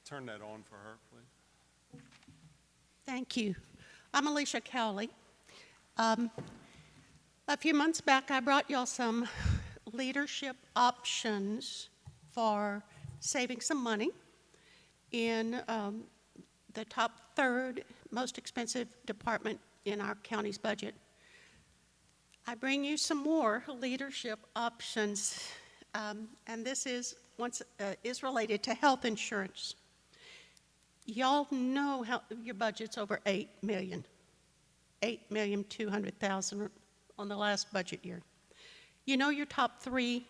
turn that on for her, please. Thank you. I'm Alicia Cowley. A few months back, I brought y'all some leadership options for saving some money in the top third most expensive department in our county's budget. I bring you some more leadership options, and this is related to health insurance. Y'all know how your budget's over $8 million, $8,200,000 on the last budget year. You know your top three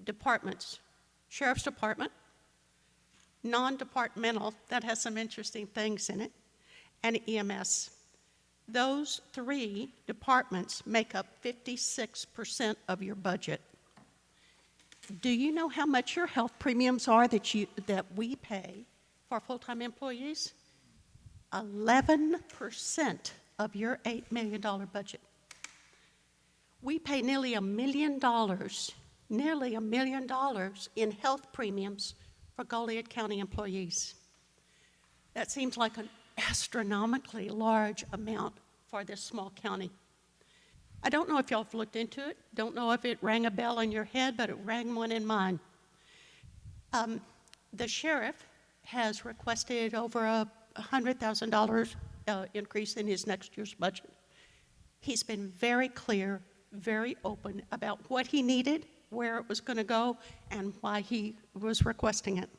departments: Sheriff's Department, non-departmental, that has some interesting things in it, and EMS. Those three departments make up 56% of your budget. Do you know how much your health premiums are that we pay for full-time employees? 11% of your $8 million budget. We pay nearly $1 million in health premiums for Goliad County employees. That seems like an astronomically large amount for this small county. I don't know if y'all have looked into it, don't know if it rang a bell in your head, but it rang one in mine. The sheriff has requested over a $100,000 increase in his next year's budget. He's been very clear, very open about what he needed, where it was going to go, and why he was requesting it.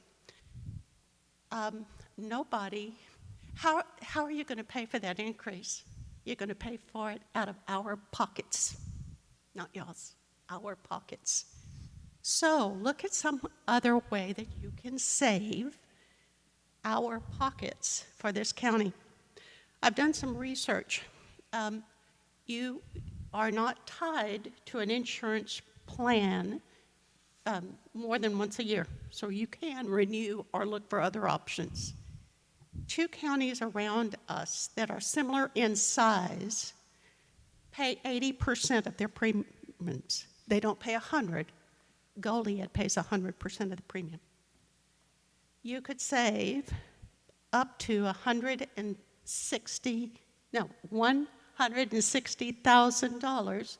How are you going to pay for that increase? You're going to pay for it out of our pockets, not y'all's, our pockets. So look at some other way that you can save our pockets for this county. I've done some research. You are not tied to an insurance plan more than once a year, so you can renew or look for other options. Two counties around us that are similar in size pay 80% of their premiums. They don't pay 100. Goliad pays 100% of the premium. You could save up to $160,000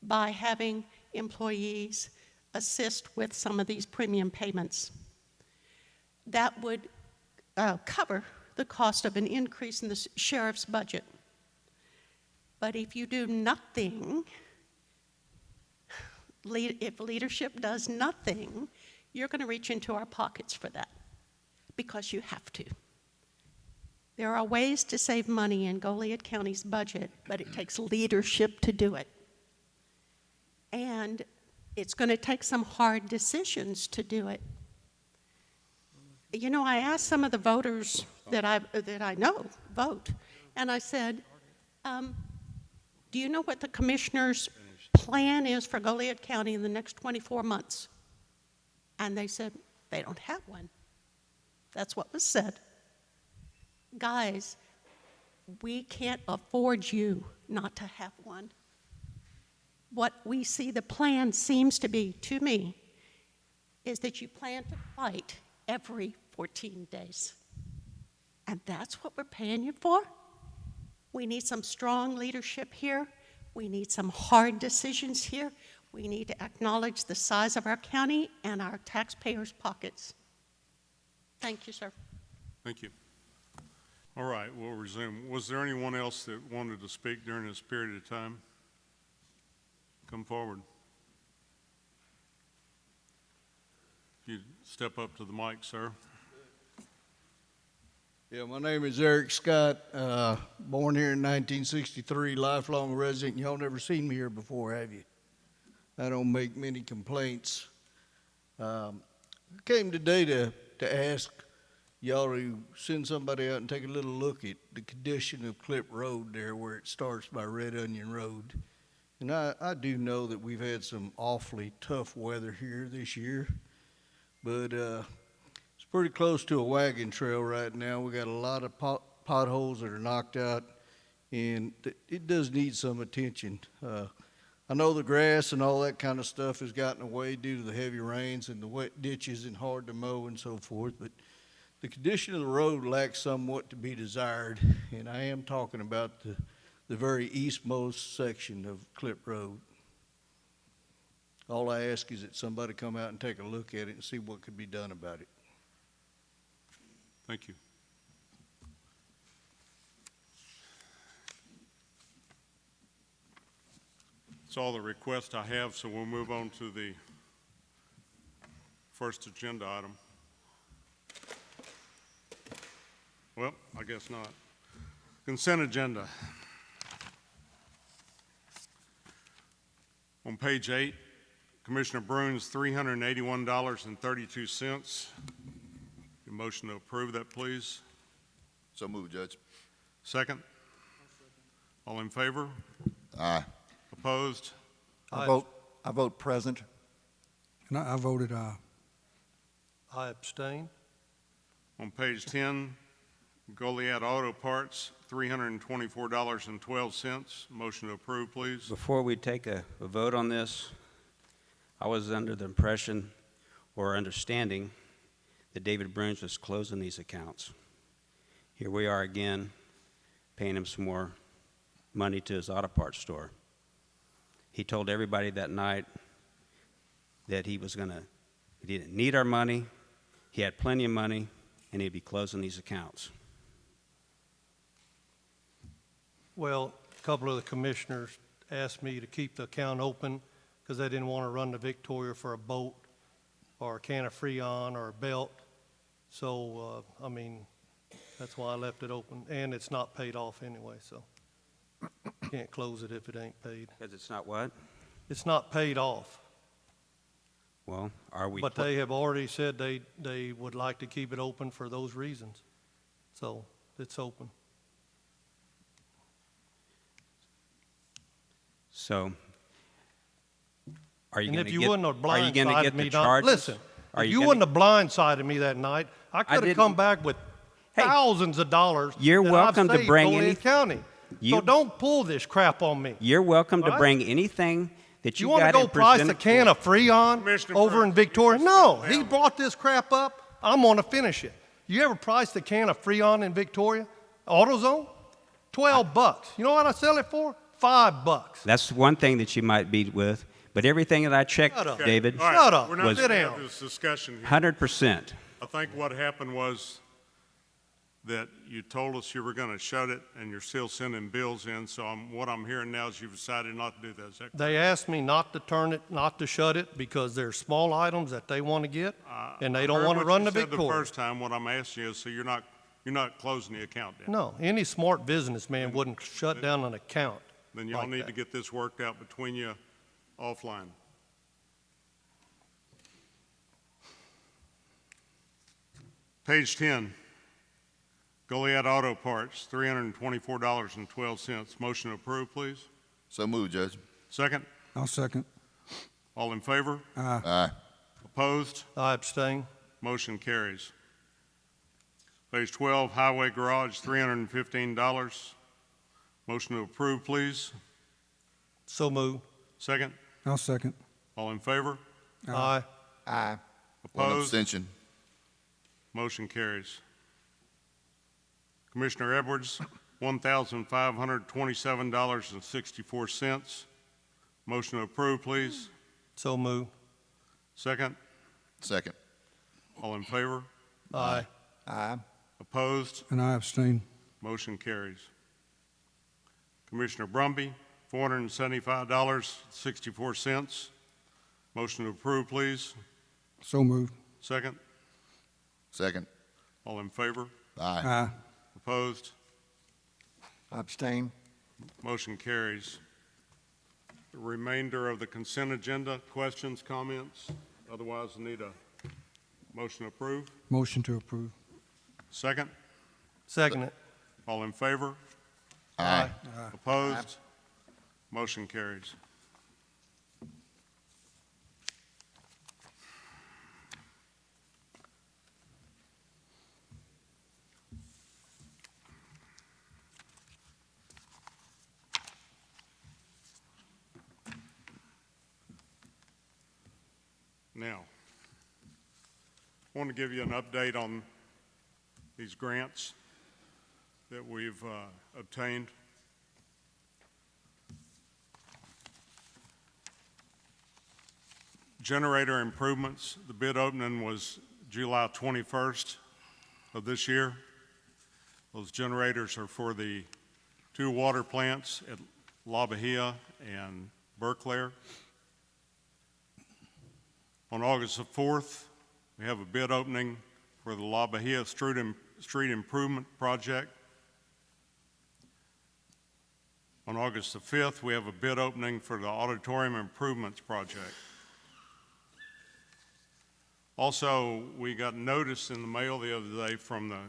by having employees assist with some of these premium payments. That would cover the cost of an increase in the sheriff's budget. But if you do nothing, if leadership does nothing, you're going to reach into our pockets for that because you have to. There are ways to save money in Goliad County's budget, but it takes leadership to do it. And it's going to take some hard decisions to do it. You know, I asked some of the voters that I know vote, and I said, do you know what the commissioner's plan is for Goliad County in the next 24 months? And they said, they don't have one. That's what was said. Guys, we can't afford you not to have one. What we see the plan seems to be, to me, is that you plan to fight every 14 days. And that's what we're paying you for? We need some strong leadership here. We need some hard decisions here. We need to acknowledge the size of our county and our taxpayers' pockets. Thank you, sir. Thank you. All right, we'll resume. Was there anyone else that wanted to speak during this period of time? Come forward. If you step up to the mic, sir. Yeah, my name is Eric Scott, born here in 1963, lifelong resident. Y'all never seen me here before, have you? I don't make many complaints. I came today to ask y'all to send somebody out and take a little look at the condition of Clip Road there where it starts by Red Onion Road. And I do know that we've had some awfully tough weather here this year, but it's pretty close to a wagon trail right now. We got a lot of potholes that are knocked out, and it does need some attention. I know the grass and all that kind of stuff has gotten away due to the heavy rains and the wet ditches and hard to mow and so forth, but The condition of the road lacks somewhat to be desired, and I am talking about the very eastmost section of Clip Road. All I ask is that somebody come out and take a look at it and see what could be done about it. Thank you. That's all the requests I have, so we'll move on to the first agenda item. Well, I guess not. Consent agenda. On page 8, Commissioner Bruins, $381.32. A motion to approve that, please. So moved, Judge. Second? All in favor? Aye. Opposed? I vote present. And I voted aye. I abstain. On page 10, Goliad Auto Parts, $324.12. Motion to approve, please. Before we take a vote on this, I was under the impression or understanding that David Bruins was closing these accounts. Here we are again, paying him some more money to his auto parts store. He told everybody that night that he didn't need our money, he had plenty of money, and he'd be closing these accounts. Well, a couple of the commissioners asked me to keep the account open because they didn't want to run to Victoria for a boat or a can of Freon or a belt. So, that's why I left it open. And it's not paid off anyway, so can't close it if it ain't paid. Because it's not what? It's not paid off. Well, are we? But they have already said they would like to keep it open for those reasons. So it's open. So, are you And going if to you get? wouldn't have Are you going to blindsided get me, the Don, charges? listen, Are if you gonna- wouldn't have blindsided me that night, I could have didn't- come back with Hey, thousands of dollars. you're that welcome I've to saved bring Goliad any- County. So You- don't pull this crap on me. You're welcome to All right? bring anything that You you want to got go and price present a it can for. of Freon Commissioner over in Burns, Victoria? you No, just sit he down. brought this crap up. I'm going to finish it. You ever priced a can of Freon in Victoria? AutoZone? $12. You know what I sell it for? $5. That's one thing that you might be with, but everything that I checked, Shut up. David, All right, Shut up. We're not Was- going to Sit have down. this discussion here. 100%. I think what happened was that you told us you were going to shut it, and you're still sending bills in, so what I'm hearing now is you've decided not to do that. Is that correct? They asked me not to turn it, not to shut it, because there's small items that they want to get, and they don't I heard want to what run you to said the Victoria. first time. What I'm asking you is, so you're not closing the account down? No, any smart businessman wouldn't shut down an account. Then y'all like need that. to get this worked out between you offline. Page 10, Goliad Auto Parts, $324.12. Motion to approve, please. So moved, Judge. Second? I'll second. All in favor? Aye. Aye. Opposed? I abstain. Motion carries. Page 12, Highway Garage, $315. Motion to approve, please. So moved. Second? I'll second. All in favor? Aye. Aye. One Opposed? abstention. Motion carries. Commissioner Edwards, $1,527.64. Motion to approve, please. So moved. Second? Second. All in favor? Aye. Aye. Opposed? And I abstain. Motion carries. Commissioner Brumby, $475.64. Motion to approve, please. So moved. Second? Second. All in favor? Aye. Aye. Opposed? Abstain. Motion carries. The remainder of the consent agenda, questions, comments? Otherwise, I need a motion to approve. Motion to approve. Second? Second it. All in favor? Aye. Opposed? Motion carries. Now, I want to give you an update on these grants that we've obtained. Generator improvements, the bid opening was July 21st of this year. Those generators are for the 2 water plants at La Bahia and Berkeley. On August the 4th, we have a bid opening for the La Bahia Street Improvement Project. On August the 5th, we have a bid opening for the Auditorium Improvements Project. Also, we got notice in the mail the other day from the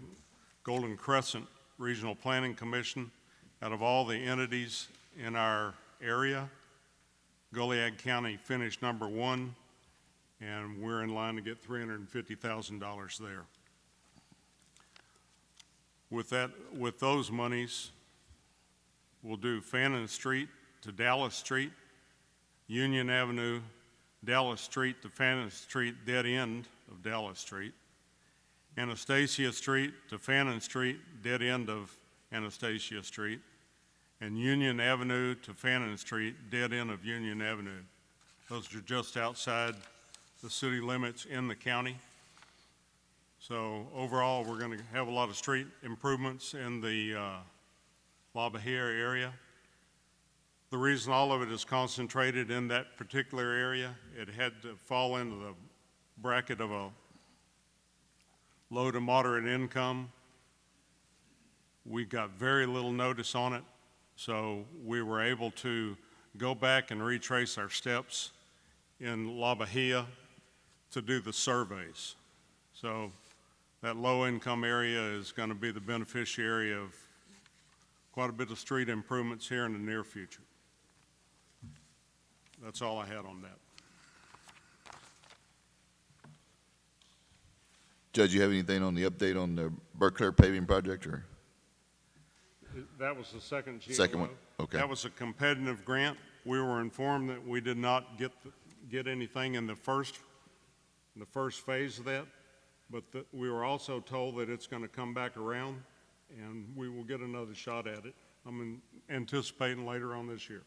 Golden Crescent Regional Planning Commission. Out of all the entities in our area, Goliad County finished number 1, and we're in line to get $350,000 there. With those monies, we'll do Fannin Street to Dallas Street, Union Avenue, Dallas Street to Fannin Street, dead end of Dallas Street, Anastasia Street to Fannin Street, dead end of Anastasia Street, and Union Avenue to Fannin Street, dead end of Union Avenue. Those are just outside the city limits in the county. So overall, we're going to have a lot of street improvements in the La Bahia area. The reason all of it is concentrated in that particular area, it had to fall into the bracket of a low to moderate income. We got very little notice on it, so we were able to go back and retrace our steps in La Bahia to do the surveys. So that low income area is going to be the beneficiary of quite a bit of street improvements here in the near future. That's all I had on that. Judge, you have anything on the update on the Berkeley paving project, or? That was the second GLO. Second one, okay. That was a competitive grant. We were informed that we did not get anything in the first phase of that, but we were also told that it's going to come back around, and we will get another shot at it. I'm anticipating later on this year.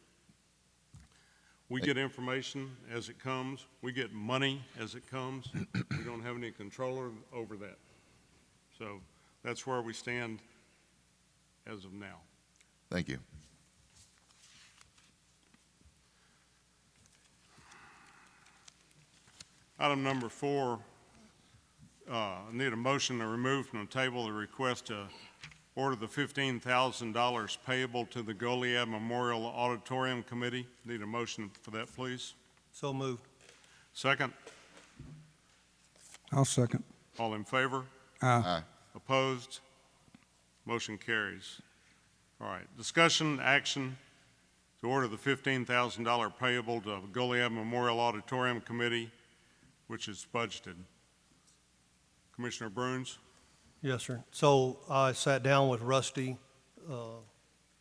We get information as it comes. We get money as it comes. We don't have any control over that. So that's where we stand as of now. Thank you. Item number 4, I need a motion to remove from the table the request to order the $15,000 payable to the Goliad Memorial Auditorium Committee. Need a motion for that, please. So moved. Second. I'll second. All in favor? Aye. Opposed? Motion carries. All right, discussion, action to order the $15,000 payable to Goliad Memorial Auditorium Committee, which is budgeted. Commissioner Bruns? Yes, sir. So I sat down with Rusty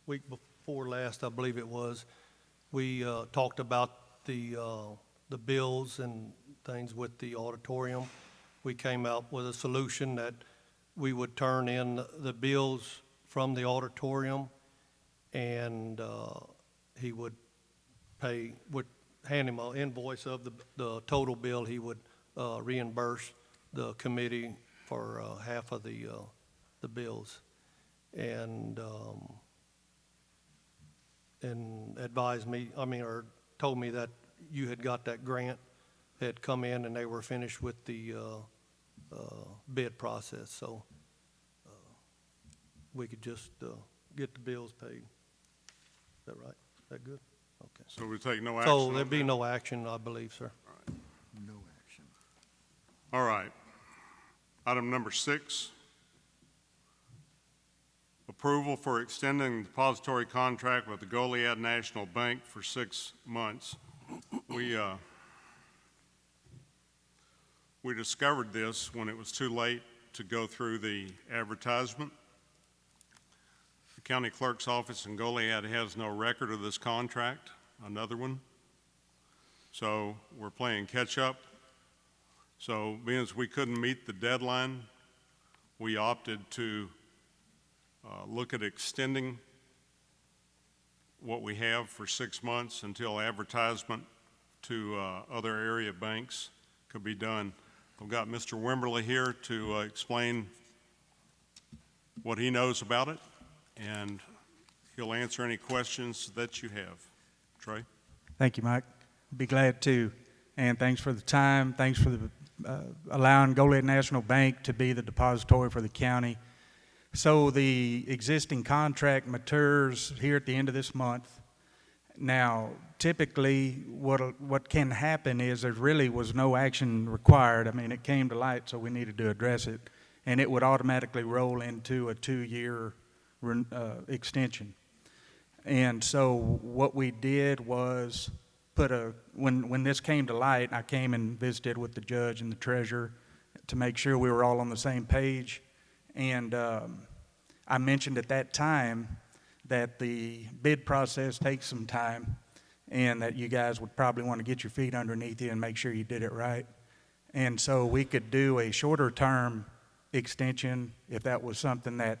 week before last, I believe it was. We talked about the bills and things with the auditorium. We came out with a solution that we would turn in the bills from the auditorium, and he would hand him an invoice of the total bill. He would reimburse the committee for half of the bills, and advised me, or told me that you had got that grant, had come in, and they were finished with the bid process, so we could just get the bills paid. Is that right? Is that good? Okay. So we take no action So on there'd be that? no action, I believe, sir. No action. All right. Item number 6, approval for extending the depository contract with the Goliad National Bank for 6 months. We discovered this when it was too late to go through the advertisement. The county clerk's office in Goliad has no record of this contract, another one. So we're playing catch up. So being as we couldn't meet the deadline, we opted to look at extending what we have for 6 months until advertisement to other area banks could be done. I've got Mr. Wimberly here to explain what he knows about it, and he'll answer any questions that you have. Trey? Thank you, Mike. Be glad to. And thanks for the time. Thanks for allowing Goliad National Bank to be the depository for the county. So the existing contract matures here at the end of this month. Now, typically, what can happen is there really was no action required. I mean, it came to light, so we needed to address it, and it would automatically roll into a 2-year extension. And so what we did was when this came to light, I came and visited with the judge and the treasurer to make sure we were all on the same page. And I mentioned at that time that the bid process takes some time and that you guys would probably want to get your feet underneath you and make sure you did it right. And so we could do a shorter term extension if that was something that,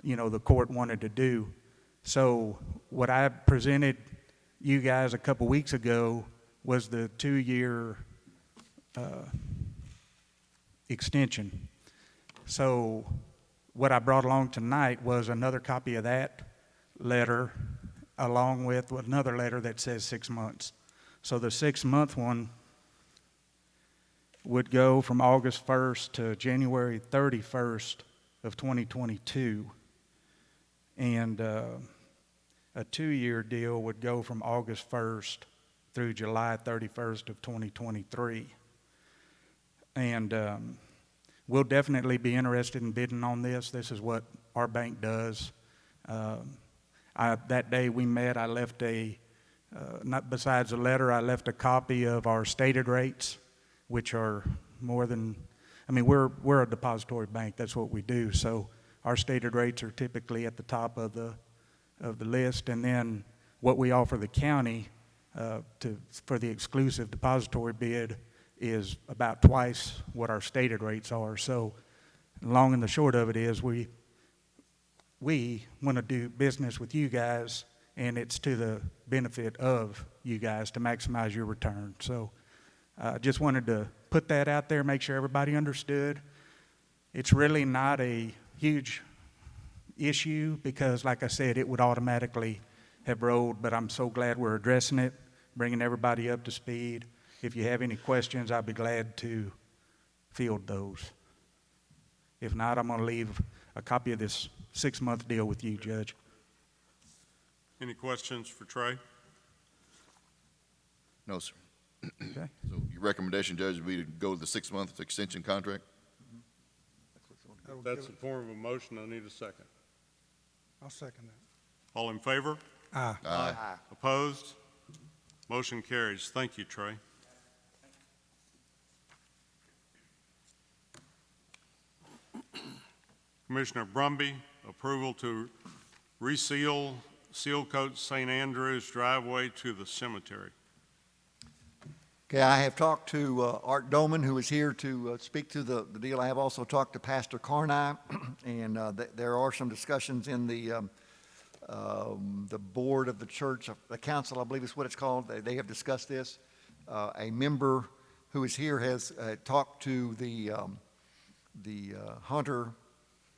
the court wanted to do. So what I presented you guys a couple weeks ago was the 2-year extension. So what I brought along tonight was another copy of that letter along with another letter that says 6 months. So the 6-month one would go from August 1st to January 31st of 2022. And a 2-year deal would go from August 1st through July 31st of 2023. And we'll definitely be interested in bidding on this. This is what our bank does. That day we met, I left not besides a letter, I left a copy of our stated rates, which are more than, we're a depository bank. That's what we do. So our stated rates are typically at the top of the list, and then what we offer the county for the exclusive depository bid is about twice what our stated rates are. So long and the short of it is we want to do business with you guys, and it's to the benefit of you guys to maximize your return. So I just wanted to put that out there, make sure everybody understood. It's really not a huge issue because, like I said, it would automatically have rolled, but I'm so glad we're addressing it, bringing everybody up to speed. If you have any questions, I'll be glad to field those. If not, I'm going to leave a copy of this 6-month deal with you, Judge. Any questions for Trey? No, sir. Okay. So your recommendation, Judge, would be to go with the 6-month extension contract? If that's the form of a motion, I need a second. I'll second that. All in favor? Aye. Aye. Opposed? Motion carries. Thank you, Trey. Commissioner Brumby, approval to seal coat St. Andrews driveway to the cemetery. Okay, I have talked to Art Doman, who is here to speak to the deal. I have also talked to Pastor Carni, and there are some discussions in the board of the church, the council, I believe is what it's called. They have discussed this. A member who is here has talked to the Hunter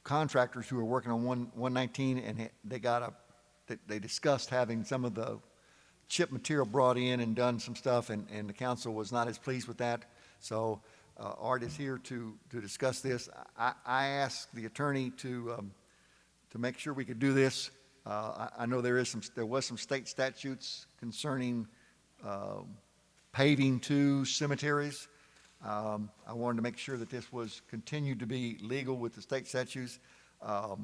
contractors who are working on 119, and they discussed having some of the chip material brought in and done some stuff, and the council was not as pleased with that. So Art is here to discuss this. I asked the attorney to make sure we could do this. I know there was some state statutes concerning paving to cemeteries. I wanted to make sure that this was continued to be legal with the state statutes. I've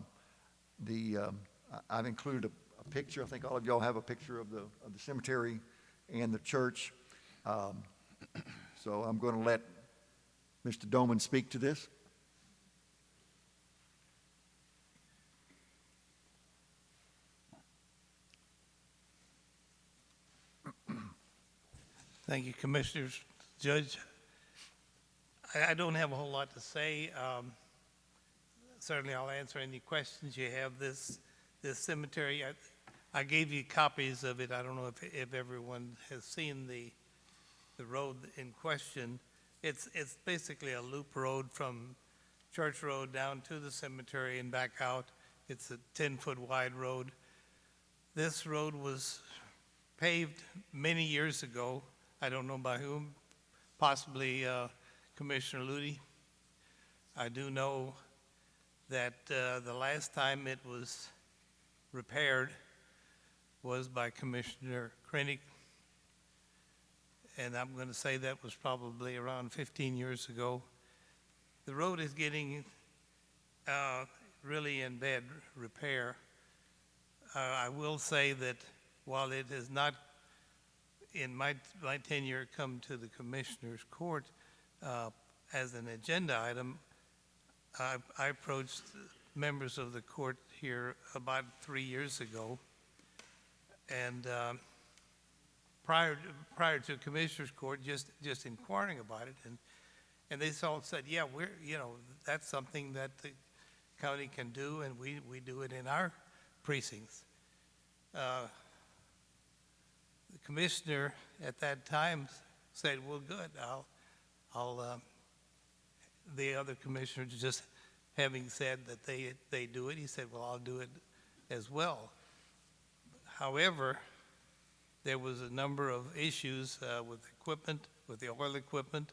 included a picture. I think all of y'all have a picture of the cemetery and the church. So I'm going to let Mr. Doman speak to this. Thank you, Commissioners. Judge, I don't have a whole lot to say. certainly I'll answer any questions you have. This cemetery, I gave you copies of it. I don't know if everyone has seen the road in question. It's basically a loop road from Church Road down to the cemetery and back out. It's a 10-foot wide road. This road was paved many years ago. I don't know by whom, possibly Commissioner Ludi. I do know that the last time it was repaired was by Commissioner Krennic, and I'm going to say that was probably around 15 years ago. The road is getting really in bad repair. I will say that while it has not, in my tenure, come to the Commissioner's Court as an agenda item, I approached members of the court here about 3 years ago, and prior to Commissioner's Court, just inquiring about it, and they all said, yeah, that's something that the county can do, and we do it in our precincts. The commissioner at that time said, well, good, I'll the other commissioners just having said that they do it, he said, well, I'll do it as well. However, there was a number of issues with equipment, with the oil equipment,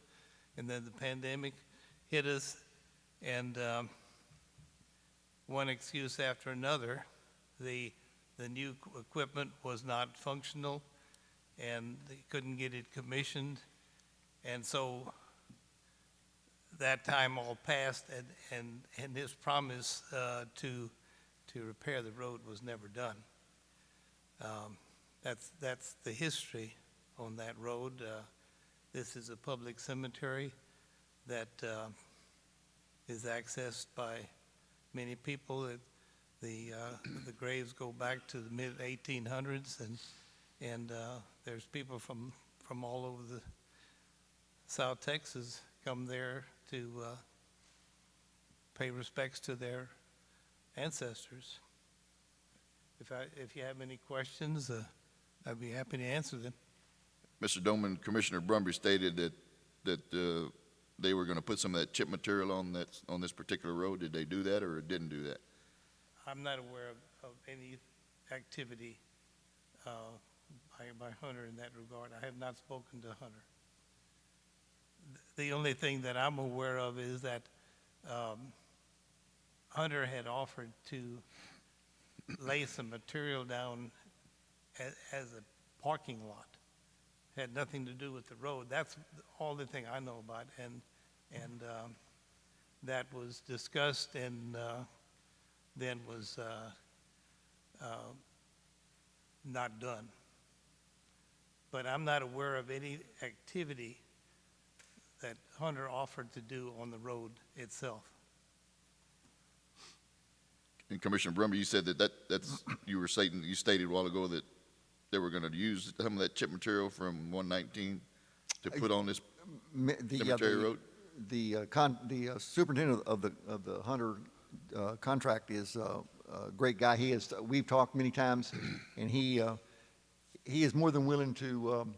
and then the pandemic hit us, and one excuse after another, the new equipment was not functional, and they couldn't get it commissioned, and so that time all passed, and his promise to repair the road was never done. That's the history on that road. This is a public cemetery that is accessed by many people. The graves go back to the mid-1800s, and there's people from all over the South Texas come there to pay respects to their ancestors. If you have any questions, I'd be happy to answer them. Mr. Doman, Commissioner Brumby stated that they were going to put some of that chip material on this particular road. Did they do that or didn't do that? I'm not aware of any activity by Hunter in that regard. I have not spoken to Hunter. The only thing that I'm aware of is that Hunter had offered to lay some material down as a parking lot. Had nothing to do with the road. That's all the thing I know about, and that was discussed and then was not done. But I'm not aware of any activity that Hunter offered to do on the road itself. And Commissioner Brumby, you said that's you stated a while ago that they were going to use some of that chip material from 119 to put on this cemetery road? The superintendent of the Hunter contract is a great guy. We've talked many times, and he is more than willing to.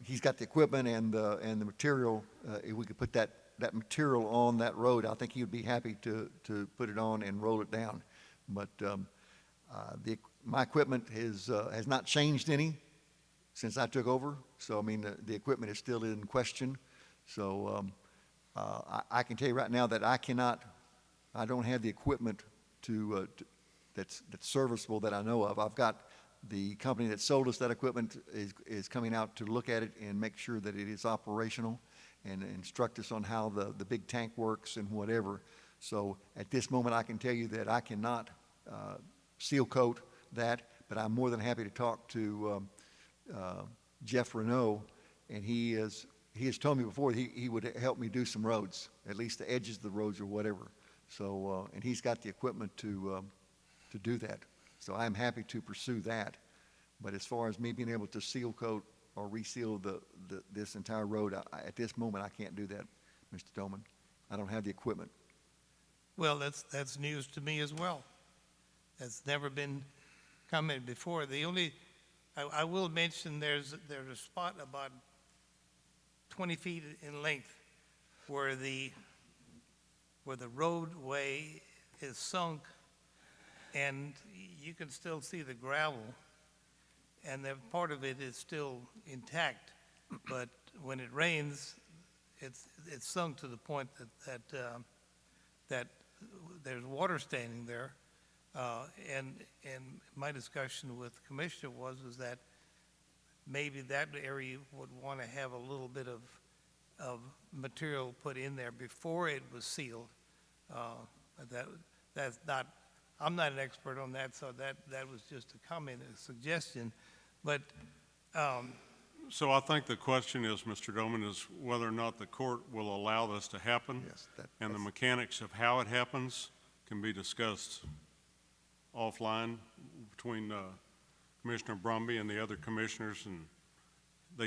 He's got the equipment and the material. If we could put that material on that road, I think he would be happy to put it on and roll it down. But my equipment has not changed any since I took over. So I mean, the equipment is still in question. So I can tell you right now that I don't have the equipment that's serviceable that I know of. I've got the company that sold us that equipment is coming out to look at it and make sure that it is operational and instruct us on how the big tank works and whatever. So at this moment, I can tell you that I cannot seal coat that, but I'm more than happy to talk to Jeff Renault, and he has told me before he would help me do some roads, at least the edges of the roads or whatever. So and he's got the equipment to do that. So I'm happy to pursue that. But as far as me being able to seal coat or reseal this entire road, at this moment I can't do that, Mr. Doman. I don't have the equipment. Well, that's news to me as well. That's never been commented before. The only, I will mention there's a spot about 20 feet in length where the roadway is sunk, and you can still see the gravel, and that part of it is still intact. But when it rains, it's sunk to the point that there's water standing there. And my discussion with the commissioner was that maybe that area would want to have a little bit of material put in there before it was sealed. That's not, I'm not an expert on that, so that was just a comment, a suggestion. But So I think the question is, Mr. Doman, is whether or not the court will allow this to happen. Yes, And the mechanics of how it happens can be discussed offline between Commissioner Brumby and the other commissioners, and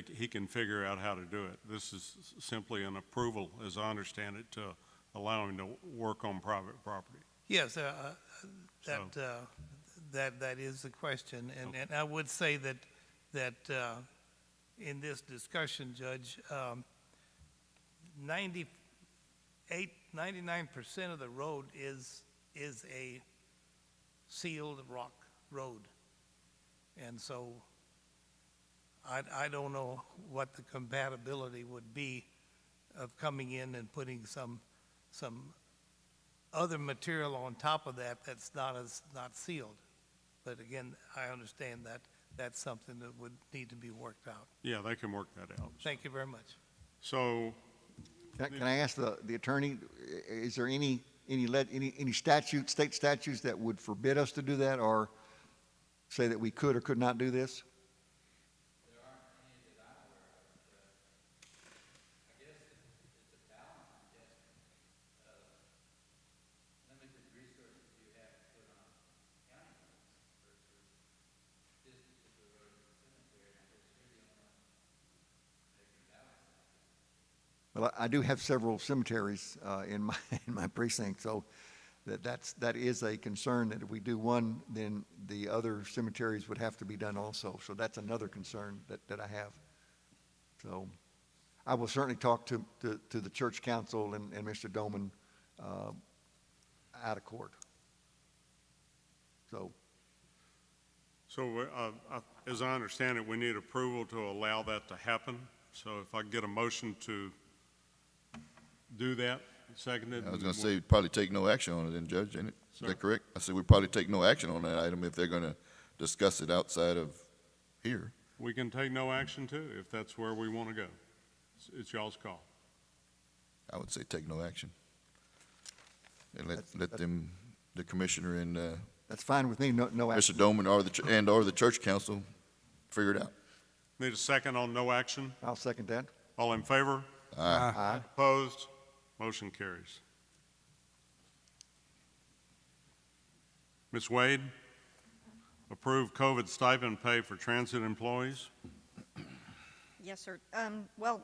he can figure out how to do it. This is simply an approval, as I understand it, to allow him to work on private property. yes, that is the question. And I would say that in this discussion, Judge, 99% of the road is a sealed rock road. And so I don't know what the compatibility would be of coming in and putting some other material on top of that that's not sealed. But again, I understand that that's something that would need to be worked out. Yeah, they can work that out. Thank you very much. So, Can I ask the attorney, is there any statute, state statutes that would forbid us to do that, or say that we could or could not do this? Well, I do have several cemeteries in my precinct, so that is a concern, that if we do one, then the other cemeteries would have to be done also. So that's another concern that I have. So I will certainly talk to the church council and Mr. Doman out of court. So as I understand it, we need approval to allow that to happen. So if I get a motion to do that, seconded. I was gonna say, we'd probably take no action on it then, Judge, ain't it? Is that correct? I said we'd probably take no action on that item if they're gonna discuss it outside of here. We can take no action too, if that's where we want to go. It's y'all's call. I would say take no action. And let them, the commissioner and, that's fine with me, no action. Mr. Doman or the church council figure it out. Need a second on no action? I'll second that. All in favor? Aye. Opposed? Motion carries. Ms. Wade, approve COVID stipend pay for transit employees. Yes, sir. Well,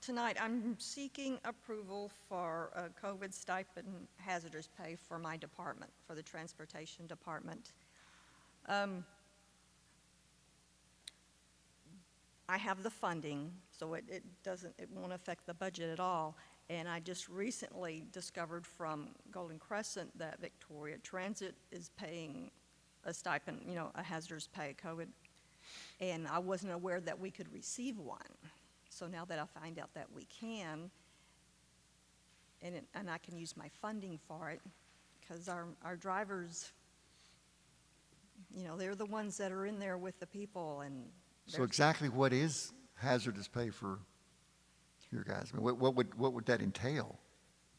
tonight I'm seeking approval for a COVID stipend hazardous pay for my department, for the transportation department. I have the funding, so it won't affect the budget at all. And I just recently discovered from Golden Crescent that Victoria Transit is paying a stipend, a hazardous pay, COVID. And I wasn't aware that we could receive one. So now that I find out that we can, and I can use my funding for it, because our drivers, they're the ones that are in there with the people. And So exactly what is hazardous pay for your guys? I mean, what would that entail?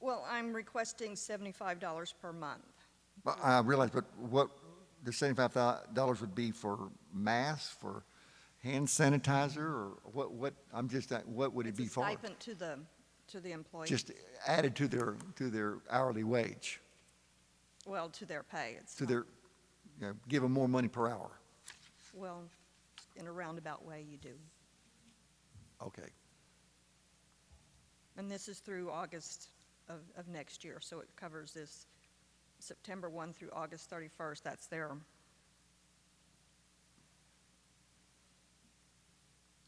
Well, I'm requesting $75 per month. I realize, but what the $75 would be for masks, for hand sanitizer, or what? I'm just, what would it be for? It's a stipend to the employee. Just added to their hourly wage, Well, to their pay. It's to not- their, give them more money per hour. Well, in a roundabout way, you do. Okay. And this is through August of next year, so it covers this September 1 through August 31st. That's their,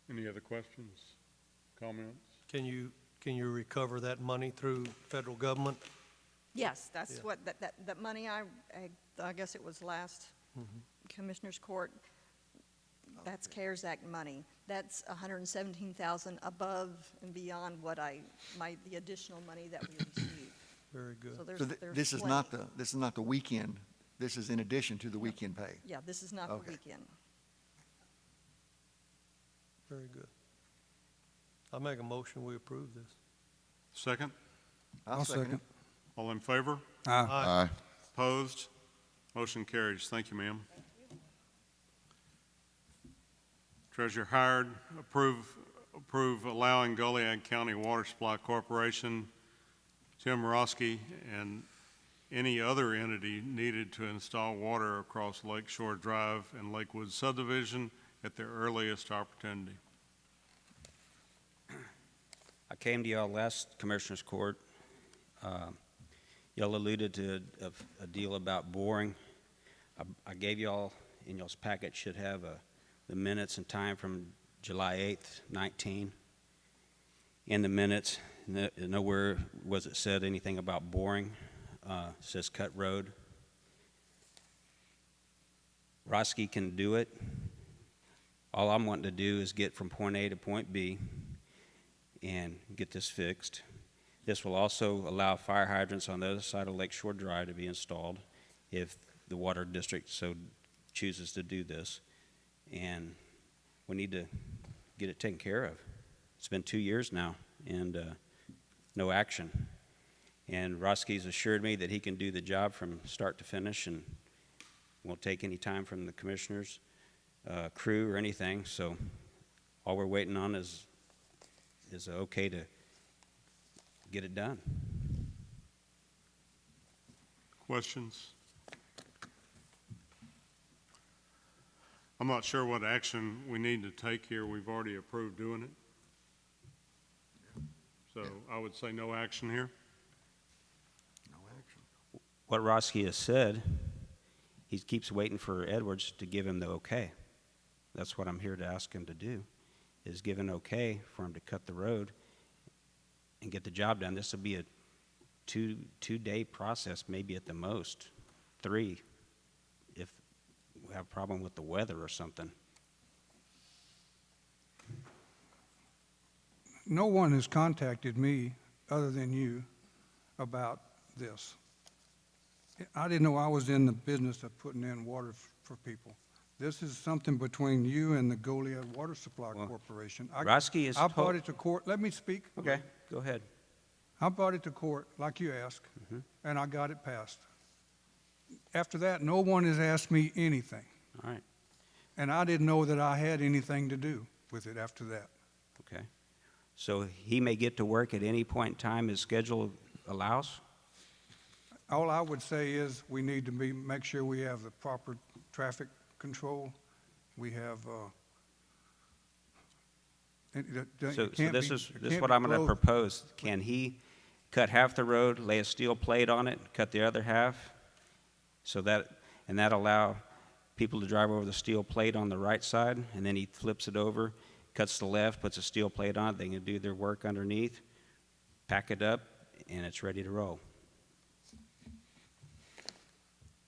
Any other questions, comments? Can you recover that money through federal government? yes, that's Yeah. what, that money I guess it was last Commissioners Court, that's CARES Act money. That's $117,000 above and beyond what the additional money that we received. Very good. So there's, So there's this is plenty. this is not the weekend, this is in addition to the weekend pay? Yeah, this is not the Okay. weekend. Very good. I make a motion, we approve this. Second? I'll second it. All in favor? Aye. Opposed? Motion carries. Thank you, ma'am. Treasurer Hired, approve allowing Goliad County Water Supply Corporation, Tim Roski, and any other entity needed to install water across Lake Shore Drive and Lakewood subdivision at their earliest opportunity. I came to y'all last Commissioners Court. Y'all alluded to a deal about boring. I gave y'all, in y'all's packet should have the minutes and time from July 8th, 19. In the minutes, nowhere was it said anything about boring. It says cut road. Roski can do it. All I'm wanting to do is get from point A to point B and get this fixed. This will also allow fire hydrants on the other side of Lake Shore Drive to be installed if the water district so chooses to do this. And we need to get it taken care of. It's been 2 years now and no action. And Roski's assured me that he can do the job from start to finish and won't take any time from the commissioners, crew or anything. So all we're waiting on is okay to get it done. Questions? I'm not sure what action we need to take here. We've already approved doing it. So I would say no action here. What Roski has said, he keeps waiting for Edwards to give him the okay. That's what I'm here to ask him to do, is give an okay for him to cut the road and get the job done. This will be a two-day process, maybe at the most, 3, if we have a problem with the weather or something. No one has contacted me, other than you, about this. I didn't know I was in the business of putting in water for people. This is something between you and the Goliad Water Supply Well, Corporation. Roski is I brought it to court. Let me speak. Okay, go ahead. I brought it to court, like you asked, and I got it passed. After that, no one has asked me anything, All right, and I didn't know that I had anything to do with it after that. okay. So he may get to work at any point in time his schedule allows? All I would say is we need to make sure we have the proper traffic control. We have, So this is what I'm going to propose. Can he cut half the road, lay a steel plate on it, cut the other half? So that allow people to drive over the steel plate on the right side, and then he flips it over, cuts the left, puts a steel plate on it, they can do their work underneath, pack it up, and it's ready to roll.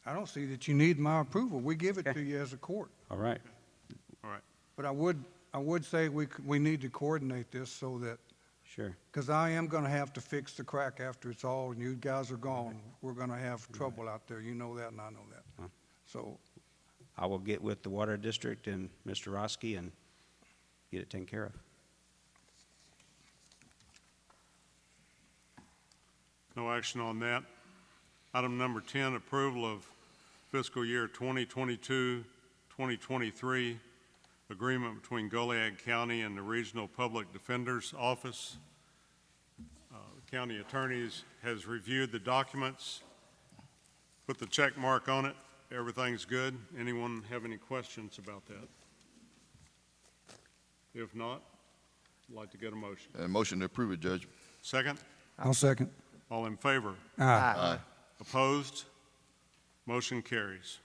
I don't see that you need my approval. We give it Okay. to you as a court. All right, All right. But I would say we need to coordinate this so that, sure. because I am going to have to fix the crack after it's all, and you guys are gone. We're going to have trouble out there. You know that, and I know that. Huh. So I will get with the Water District and Mr. Roski and get it taken care of. No action on that. Item number 10, approval of fiscal year 2022-2023 agreement between Goliad County and the Regional Public Defender's Office. The county attorney has reviewed the documents, put the check mark on it. Everything's good. Anyone have any questions about that? If not, I'd like to get a motion. Motion to approve it, Judge. Second? I'll second. All in favor? Aye. Opposed? Motion carries.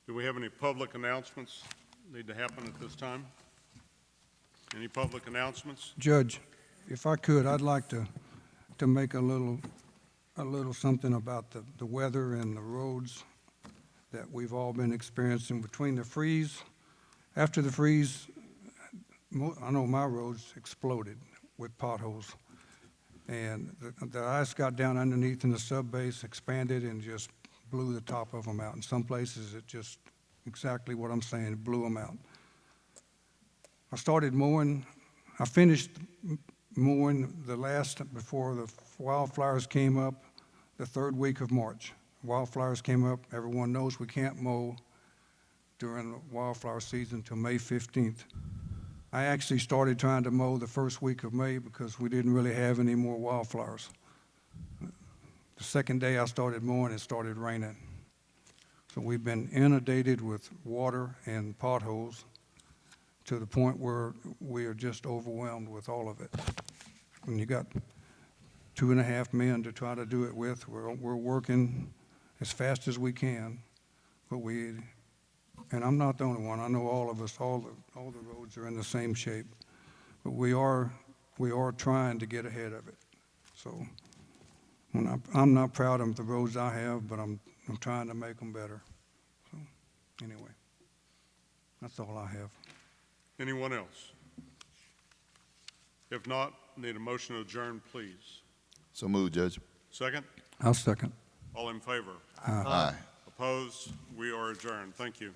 Do we have any public announcements need to happen at this time? Any public announcements? Judge, if I could, I'd like to make a little something about the weather and the roads that we've all been experiencing between the freeze. After the freeze, I know my roads exploded with potholes. And the ice got down underneath in the subbase, expanded, and just blew the top of them out. In some places, it just, exactly what I'm saying, it blew them out. I started mowing, I finished mowing before the wildflowers came up, the third week of March. Wildflowers came up, everyone knows we can't mow during the wildflower season until May 15th. I actually started trying to mow the first week of May because we didn't really have any more wildflowers. The second day I started mowing, it started raining. So we've been inundated with water and potholes to the point where we are just overwhelmed with all of it. When you got 2.5 men to try to do it with, we're working as fast as we can, but and I'm not the only one. I know all of us, all the roads are in the same shape, but we are trying to get ahead of it. So I'm not proud of the roads I have, but I'm trying to make them better. So anyway, that's all I have. Anyone else? If not, need a motion to adjourn, please. So moved, Judge. Second? I'll second. All in favor? Aye. Opposed? We are adjourned. Thank you.